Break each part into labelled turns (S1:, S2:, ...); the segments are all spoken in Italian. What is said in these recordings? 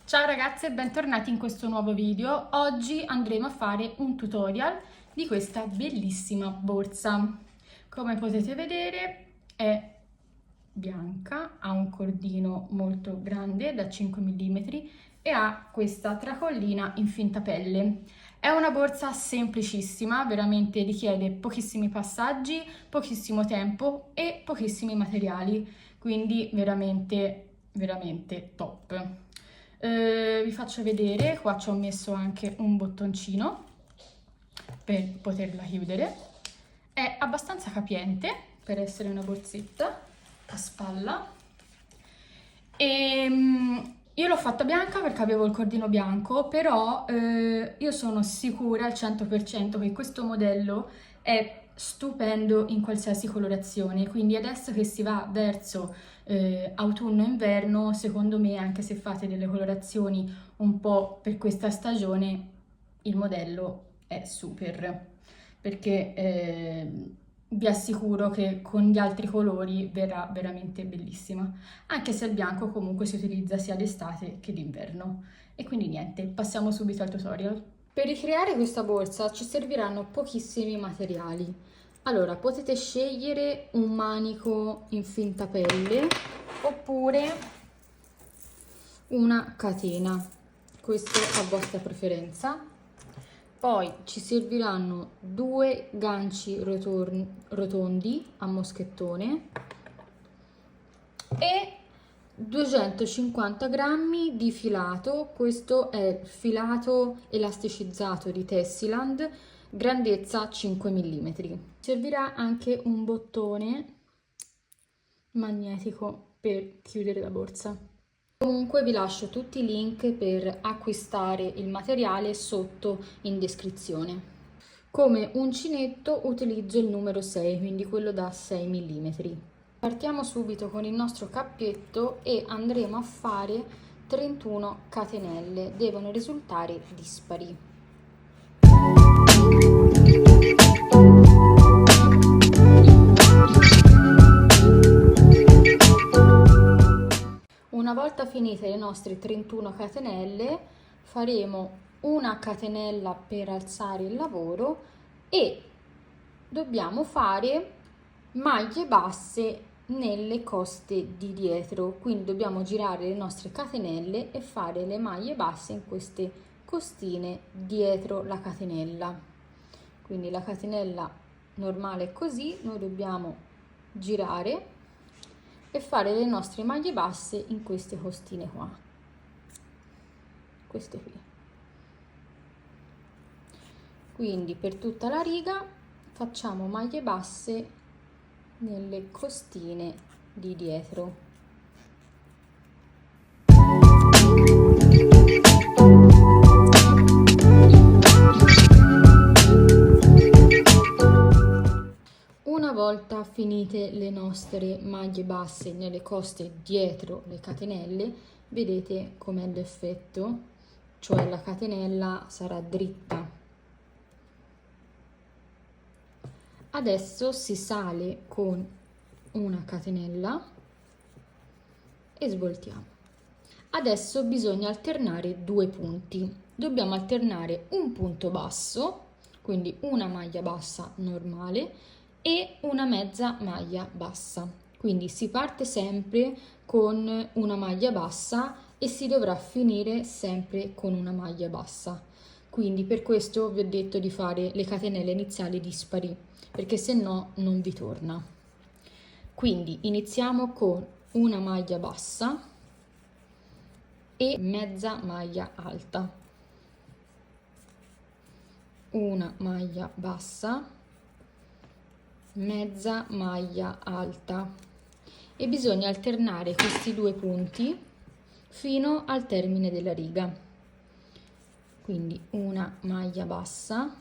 S1: Ciao ragazze e bentornati in questo nuovo video. Oggi andremo a fare un tutorial di questa bellissima borsa. Come potete vedere è bianca, ha un cordino molto grande da 5 mm e ha questa tracollina in finta pelle. È una borsa semplicissima, veramente richiede pochissimi passaggi, pochissimo tempo e pochissimi materiali, quindi veramente top. Vi faccio vedere, qua ci ho messo anche un bottoncino per poterla chiudere. È abbastanza capiente per essere una borsetta a spalla. Io l'ho fatta bianca perché avevo il cordino bianco, però io sono sicura al 100% che questo modello è stupendo in qualsiasi colorazione, quindi adesso che si va verso autunno-inverno, secondo me, anche se fate delle colorazioni un po' per questa stagione, il modello è super, perché vi assicuro che con gli altri colori verrà veramente bellissima, anche se il bianco comunque si utilizza sia d'estate che d'inverno. E quindi niente, passiamo subito al tutorial. Per ricreare questa borsa ci serviranno pochissimi materiali. Allora, potete scegliere un manico in finta pelle oppure una catena, questo a vostra preferenza. Poi ci serviranno due ganci rotondi a moschettone e 250 grammi di filato. Questo è il filato elasticizzato di Tessiland, grandezza 5 mm. Servirà anche un bottone magnetico per chiudere la borsa. Comunque vi lascio tutti i link per acquistare il materiale sotto in descrizione. Come uncinetto utilizzo il numero 6, quindi quello da 6 mm. Partiamo subito con il nostro cappietto e andremo a fare 31 catenelle, devono risultare dispari. Una volta finite le nostre 31 catenelle faremo una catenella per alzare il lavoro e dobbiamo fare maglie basse nelle coste di dietro, quindi dobbiamo girare le nostre catenelle e fare le maglie basse in queste costine dietro la catenella. Quindi la catenella normale è così, noi dobbiamo girare e fare le nostre maglie basse in queste costine qua, queste qui. Quindi per tutta la riga facciamo maglie basse nelle costine di dietro. Una volta finite le nostre maglie basse nelle coste dietro le catenelle, vedete com'è l'effetto, cioè la catenella sarà dritta. Adesso si sale con una catenella e svoltiamo. Adesso bisogna alternare due punti. Dobbiamo alternare un punto basso, quindi una maglia bassa normale, e una mezza maglia bassa. Quindi si parte sempre con una maglia bassa e si dovrà finire sempre con una maglia bassa. Quindi per questo vi ho detto di fare le catenelle iniziali dispari, perché se no non vi torna. Quindi iniziamo con una maglia bassa e mezza maglia alta, una maglia bassa, mezza maglia alta, e bisogna alternare questi due punti fino al termine della riga. Quindi una maglia bassa,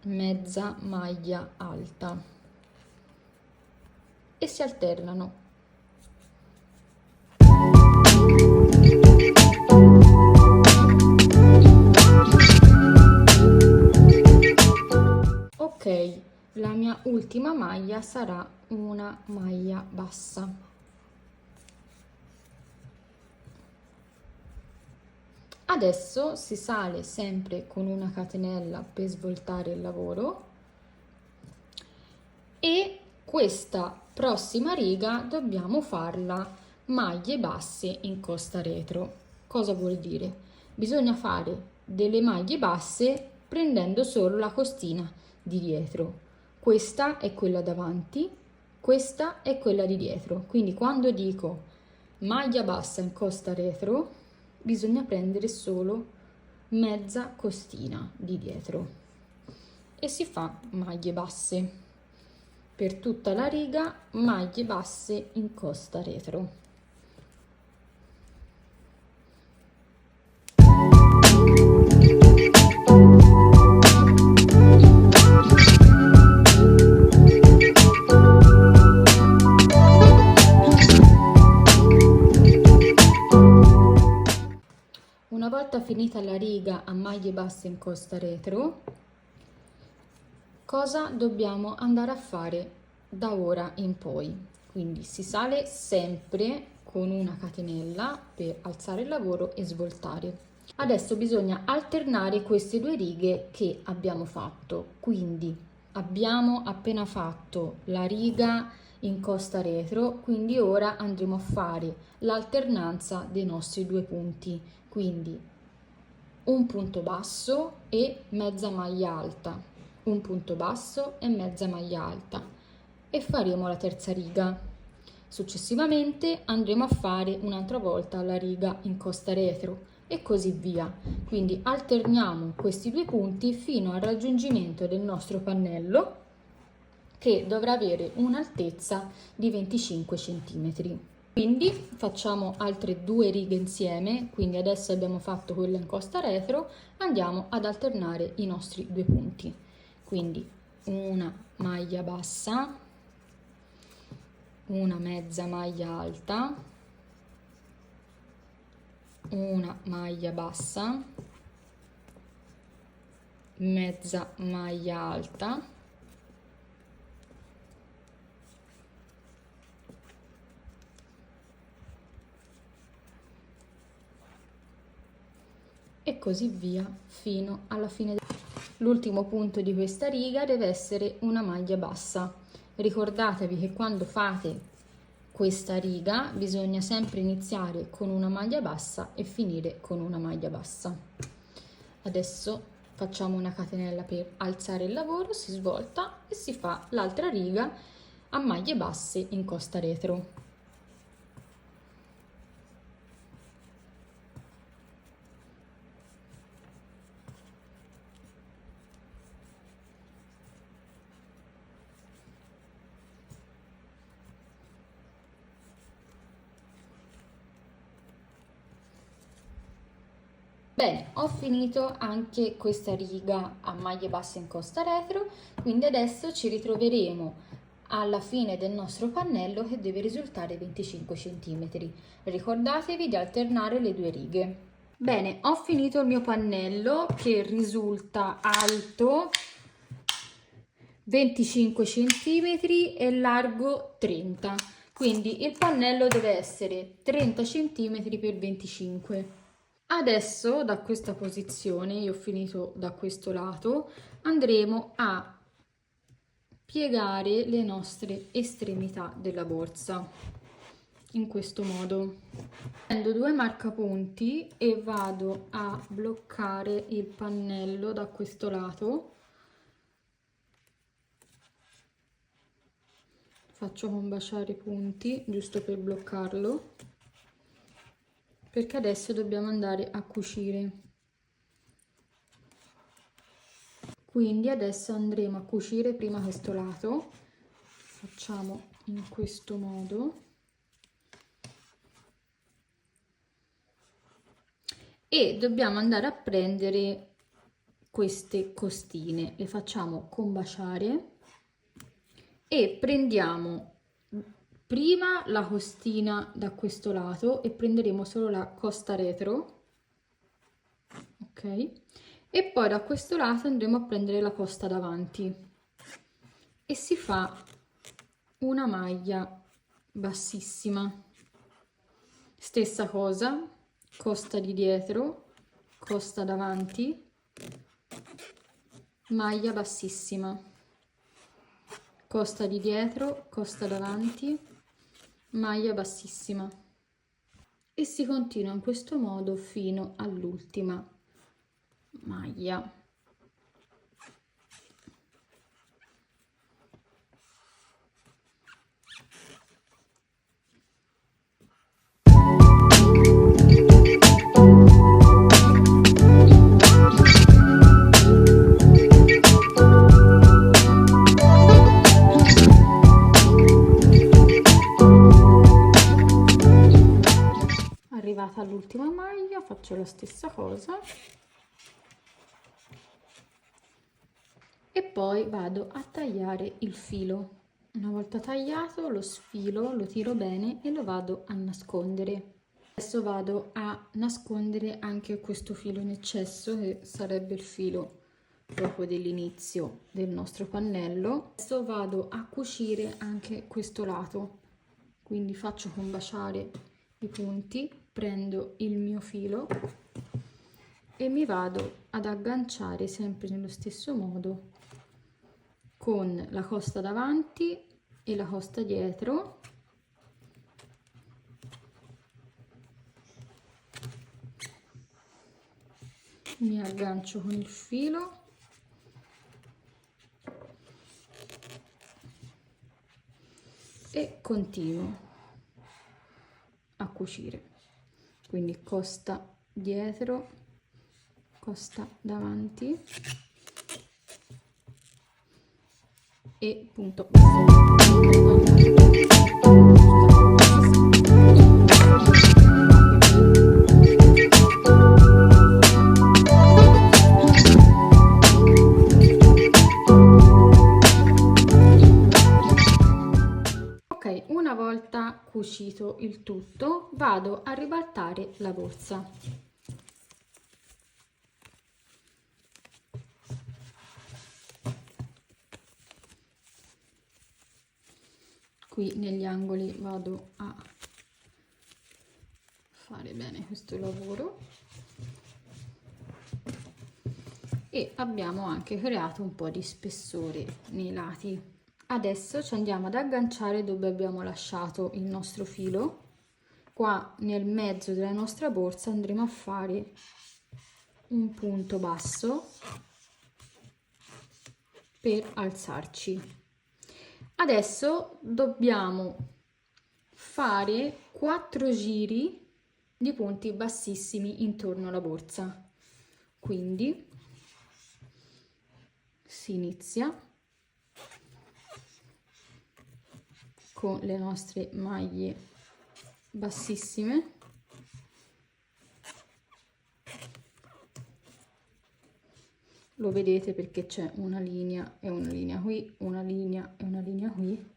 S1: mezza maglia alta, e si alternano. Ok, la mia ultima maglia sarà una maglia bassa. Adesso si sale sempre con una catenella per svoltare il lavoro e questa prossima riga dobbiamo farla maglie basse in costa retro. Cosa vuol dire? Bisogna fare delle maglie basse prendendo solo la costina di dietro. Questa è quella davanti, questa è quella di dietro. Quindi quando dico maglia bassa in costa retro, bisogna prendere solo mezza costina di dietro e si fa maglie basse per tutta la riga, maglie basse in costa retro. Una volta finita la riga a maglie basse in costa retro, cosa dobbiamo andare a fare da ora in poi? Quindi si sale sempre con una catenella per alzare il lavoro e svoltare. Adesso bisogna alternare queste due righe che abbiamo fatto. Quindi abbiamo appena fatto la riga in costa retro, quindi ora andremo a fare l'alternanza dei nostri due punti. Quindi un punto basso e mezza maglia alta, un punto basso e mezza maglia alta e faremo la terza riga. Successivamente andremo a fare un'altra volta la riga in costa retro e così via. Quindi alterniamo questi due punti fino al raggiungimento del nostro pannello, che dovrà avere un'altezza di 25 cm. Quindi facciamo altre due righe insieme, quindi adesso abbiamo fatto quella in costa retro, andiamo ad alternare i nostri due punti. Quindi una maglia bassa, una mezza maglia alta, una maglia bassa, mezza maglia alta, e così via fino alla fine. L'ultimo punto di questa riga deve essere una maglia bassa. Ricordatevi che quando fate questa riga bisogna sempre iniziare con una maglia bassa e finire con una maglia bassa. Adesso facciamo una catenella per alzare il lavoro, si svolta e si fa l'altra riga a maglie basse in costa retro. Bene, ho finito anche questa riga a maglie basse in costa retro, quindi adesso ci ritroveremo alla fine del nostro pannello che deve risultare 25 cm. Ricordatevi di alternare le due righe. Bene, ho finito il mio pannello che risulta alto 25 cm e largo 30, quindi il pannello deve essere 30 cm per 25. Adesso da questa posizione, io ho finito da questo lato, andremo a piegare le nostre estremità della borsa in questo modo. Prendo due marcapunti e vado a bloccare il pannello da questo lato. Faccio combaciare i punti giusto per bloccarlo, perché adesso dobbiamo andare a cucire. Quindi adesso andremo a cucire prima questo lato, facciamo in questo modo e dobbiamo andare a prendere queste costine, le facciamo combaciare e prendiamo prima la costina da questo lato e prenderemo solo la costa retro, ok? E poi da questo lato andremo a prendere la costa davanti e si fa una maglia bassissima. Stessa cosa, costa di dietro costa davanti, maglia bassissima, costa di dietro, costa davanti, maglia bassissima, e si continua in questo modo fino all'ultima maglia. Arrivata all'ultima maglia faccio la stessa cosa e poi vado a tagliare il filo. Una volta tagliato lo sfilo, lo tiro bene e lo vado a nascondere. Adesso vado a nascondere anche questo filo in eccesso, che sarebbe il filo proprio dell'inizio del nostro pannello. Adesso vado a cucire anche questo lato, quindi faccio combaciare i punti, prendo il mio filo e mi vado ad agganciare sempre nello stesso modo con la costa davanti e la costa dietro, mi aggancio con il filo e continuo a cucire, quindi costa dietro, costa davanti e punto basso. Ok, una volta cucito il tutto vado a ribaltare la borsa. Qui negli angoli vado a fare bene questo lavoro e abbiamo anche creato un po' di spessore nei lati. Adesso ci andiamo ad agganciare dove abbiamo lasciato il nostro filo. Qua nel mezzo della nostra borsa andremo a fare un punto basso per alzarci. Adesso dobbiamo fare 4 giri di punti bassissimi intorno alla borsa, quindi si inizia con le nostre maglie bassissime, lo vedete perché c'è una linea e una linea qui, una linea e una linea qui,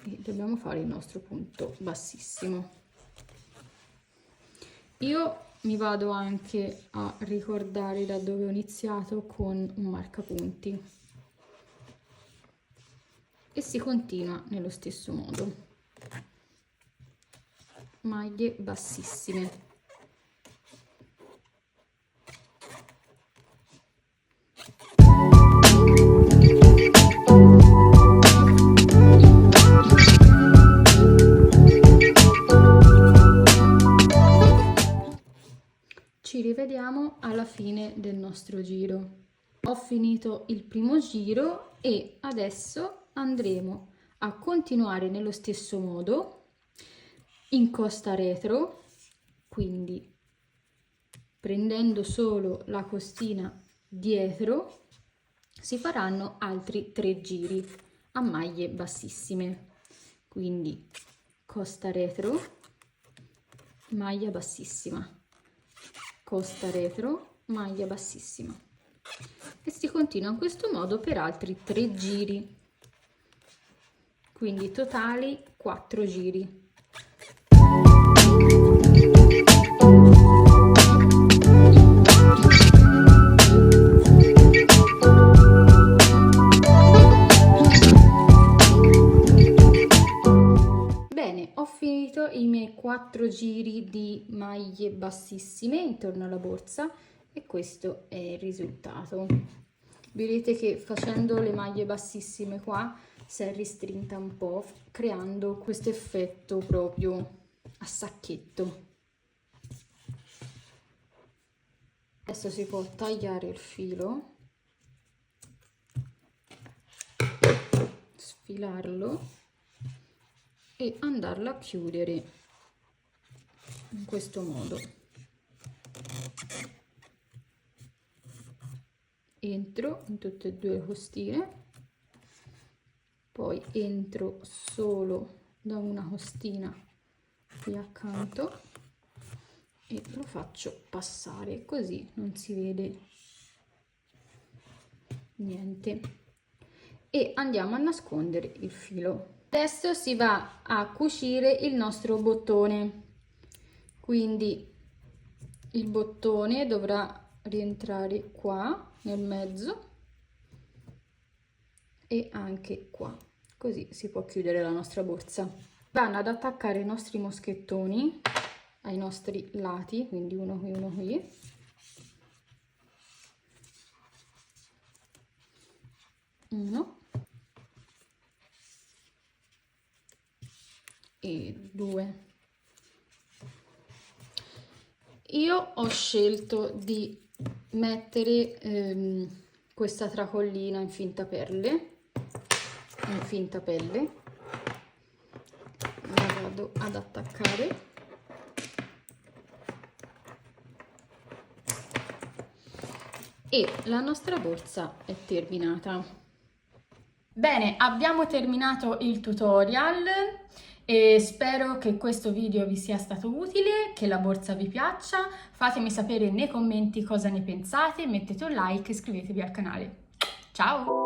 S1: e dobbiamo fare il nostro punto bassissimo. Io mi vado anche a ricordare da dove ho iniziato con un marcapunti e si continua nello stesso modo, maglie bassissime. Ci rivediamo alla fine del nostro giro. Ho finito il primo giro e adesso andremo a continuare nello stesso modo in costa retro, quindi prendendo solo la costina dietro si faranno altri 3 giri a maglie bassissime, quindi costa retro, maglia bassissima, costa retro, maglia bassissima, e si continua in questo modo per altri 3 giri, quindi totali 4 giri. Bene, ho finito i miei 4 4 giri di maglie bassissime intorno alla borsa e questo è il risultato. Vedete che facendo le maglie bassissime qua si è ristrinta un po', creando questo effetto proprio a sacchetto. Adesso si può tagliare il filo, sfilarlo e andarlo a chiudere in questo modo. Entro in tutte e due le costine, poi entro solo da una costina qui accanto e lo faccio passare, così non si vede niente, e andiamo a nascondere il filo. Adesso si va a cucire il nostro bottone, quindi il bottone dovrà rientrare qua nel mezzo e anche qua, così si può chiudere la nostra borsa. Vanno ad attaccare i nostri moschettoni ai nostri lati, quindi uno qui uno e due. Io ho scelto di mettere questa tracollina in finta pelle, la vado ad attaccare e la nostra borsa è terminata. Bene, abbiamo terminato il tutorial e spero che questo video vi sia stato utile, che la borsa vi piaccia. Fatemi sapere nei commenti cosa ne pensate, mettete un like e iscrivetevi al canale. Ciao!